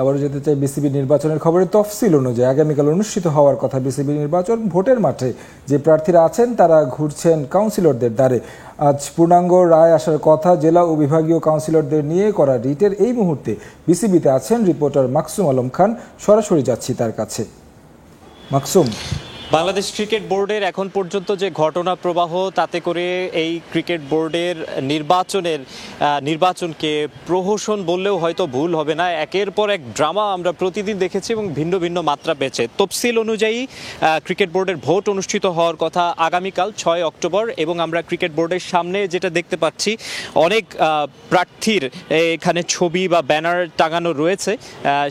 আবারও যেতে চাই বিসিবি নির্বাচনের খবরের তফসিল অনুযায়ী আগামীকাল অনুষ্ঠিত হওয়ার কথা বিসিবি নির্বাচন। ভোটের মাঠে যে প্রার্থীরা আছেন তারা ঘুরছেন কাউন্সিলরদের দ্বারে। আজ পূর্ণাঙ্গ রায় আসার কথা। জেলা ও বিভাগীয় কাউন্সিলরদের নিয়ে করা রিটের এই মুহূর্তে বিসিবিতে আছেন রিপোর্টার মাকসুম আলম খান। সরাসরি যাচ্ছি তার কাছে। মাকসুম, বাংলাদেশ ক্রিকেট বোর্ডের এখন পর্যন্ত যে ঘটনা প্রবাহ, তাতে করে এই ক্রিকেট বোর্ডের নির্বাচনকে প্রহসন বললেও হয়তো ভুল হবে না। একের পর এক ড্রামা আমরা প্রতিদিন দেখেছি এবং ভিন্ন ভিন্ন মাত্রা পেয়েছে। তফসিল অনুযায়ী ক্রিকেট বোর্ডের ভোট অনুষ্ঠিত হওয়ার কথা আগামীকাল 6 অক্টোবর, এবং আমরা ক্রিকেট বোর্ডের সামনে যেটা দেখতে পাচ্ছি, অনেক প্রার্থীর এখানে ছবি বা ব্যানার টাঙানো রয়েছে।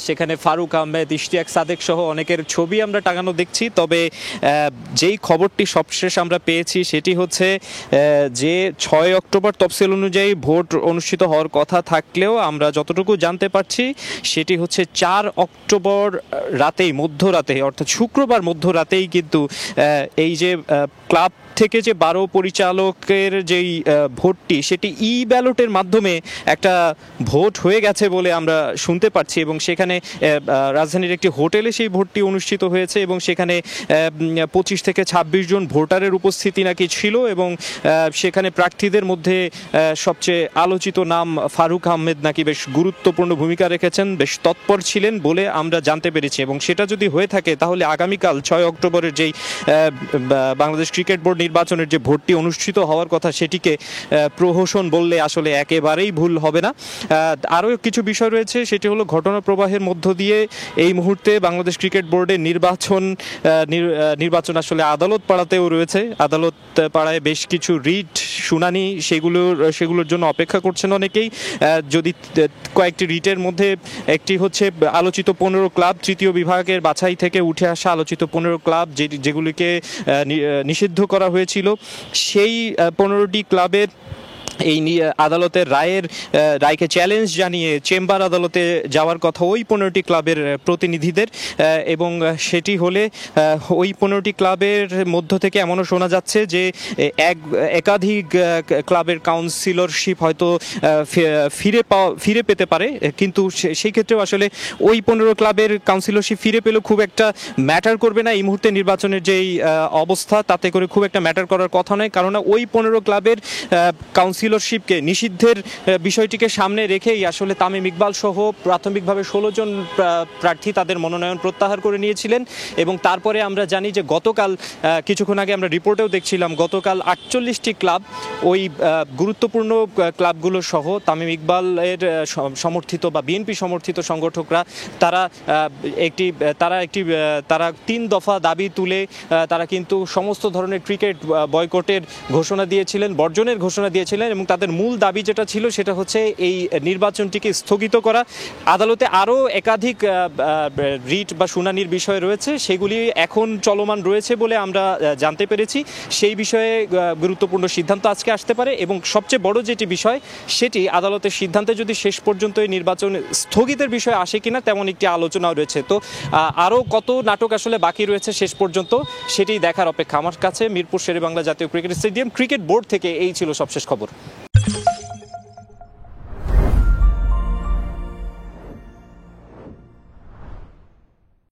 সেখানে ফারুক আহমেদ, ইশতিয়াক সাদেক সহ অনেকের ছবি আমরা টাঙানো দেখছি। তবে যেই খবরটি সবশেষ আমরা পেয়েছি সেটি হচ্ছে যে 6 অক্টোবর তফসিল অনুযায়ী ভোট অনুষ্ঠিত হওয়ার কথা থাকলেও আমরা যতটুকু জানতে পারছি সেটি হচ্ছে 4 অক্টোবর রাতেই, মধ্যরাতে, অর্থাৎ শুক্রবার মধ্যরাতেই কিন্তু এই যে ক্লাব থেকে যে 12 পরিচালকের যেই ভোটটি, সেটি ব্যালটের মাধ্যমে একটা ভোট হয়ে গেছে বলে আমরা শুনতে পাচ্ছি। এবং সেখানে রাজধানীর একটি হোটেলে সেই ভোটটি অনুষ্ঠিত হয়েছে এবং সেখানে 25 থেকে 26 জন ভোটারের উপস্থিতি নাকি ছিল। এবং সেখানে প্রার্থীদের মধ্যে সবচেয়ে আলোচিত নাম ফারুক আহমেদ নাকি বেশ গুরুত্বপূর্ণ ভূমিকা রেখেছেন, বেশ তৎপর ছিলেন বলে আমরা জানতে পেরেছি। এবং সেটা যদি হয়ে থাকে তাহলে আগামীকাল 6 অক্টোবরের যেই বাংলাদেশ ক্রিকেট বোর্ড নির্বাচনের যে ভোটটি অনুষ্ঠিত হওয়ার কথা সেটিকে প্রহসন বললে আসলে একেবারেই ভুল হবে না। আরও কিছু বিষয় রয়েছে, সেটি হলো ঘটনা প্রবাহের মধ্য দিয়ে এই মুহূর্তে বাংলাদেশ ক্রিকেট বোর্ডের নির্বাচন আসলে আদালত পাড়াতেও রয়েছে। আদালত পাড়ায় বেশ কিছু রিট শুনানি, সেগুলোর জন্য অপেক্ষা করছেন অনেকেই। যদি কয়েকটি রিটের মধ্যে একটি হচ্ছে আলোচিত 15 ক্লাব, তৃতীয় বিভাগের বাছাই থেকে উঠে আসা আলোচিত 15 ক্লাব যেগুলিকে নিষিদ্ধ করা হয়েছিল, সেই 15টি ক্লাবের এই আদালতের রায়কে চ্যালেঞ্জ জানিয়ে চেম্বার আদালতে যাওয়ার কথা ওই 15টি ক্লাবের প্রতিনিধিদের। এবং সেটি হলে ওই 15টি ক্লাবের মধ্য থেকে এমনও শোনা যাচ্ছে যে একাধিক ক্লাবের কাউন্সিলরশিপ হয়তো ফিরে পেতে পারে। কিন্তু সেই ক্ষেত্রেও আসলে ওই 15 ক্লাবের কাউন্সিলরশিপ ফিরে পেলেও খুব একটা ম্যাটার করবে না এই মুহূর্তে নির্বাচনের যেই অবস্থা, তাতে করে খুব একটা ম্যাটার করার কথা নয়। কারণ ওই 15 ক্লাবের কাউন্সিলরশিপকে নিষিদ্ধের বিষয়টিকে সামনে রেখেই আসলে তামিম ইকবাল সহ প্রাথমিকভাবে 16 জন প্রার্থী তাদের মনোনয়ন প্রত্যাহার করে নিয়েছিলেন। এবং তারপরে আমরা জানি যে গতকাল, কিছুক্ষণ আগে আমরা রিপোর্টেও দেখছিলাম, গতকাল 48টি ক্লাব, ওই গুরুত্বপূর্ণ ক্লাবগুলো সহ তামিম ইকবালের সমর্থিত বা বিএনপি সমর্থিত সংগঠকরা তারা 3 দফা দাবি তুলে তারা কিন্তু সমস্ত ধরনের ক্রিকেট বয়কটের ঘোষণা দিয়েছিলেন, বর্জনের ঘোষণা দিয়েছিলেন। এবং তাদের মূল দাবি যেটা ছিল সেটা হচ্ছে এই নির্বাচনটিকে স্থগিত করা। আদালতে আরও একাধিক রিট বা শুনানির বিষয় রয়েছে, সেগুলি এখন চলমান রয়েছে বলে আমরা জানতে পেরেছি। সেই বিষয়ে গুরুত্বপূর্ণ সিদ্ধান্ত আজকে আসতে পারে। এবং সবচেয়ে বড় যেটি বিষয়, সেটি আদালতের সিদ্ধান্তে যদি শেষ পর্যন্ত এই নির্বাচন স্থগিতের বিষয় আসে কিনা তেমন একটি আলোচনাও রয়েছে। তো আরও কত নাটক আসলে বাকি রয়েছে শেষ পর্যন্ত, সেটি দেখার অপেক্ষা। আমার কাছে মিরপুর শেরেবাংলা জাতীয় ক্রিকেট স্টেডিয়াম ক্রিকেট বোর্ড থেকে এই ছিল সবশেষ খবর।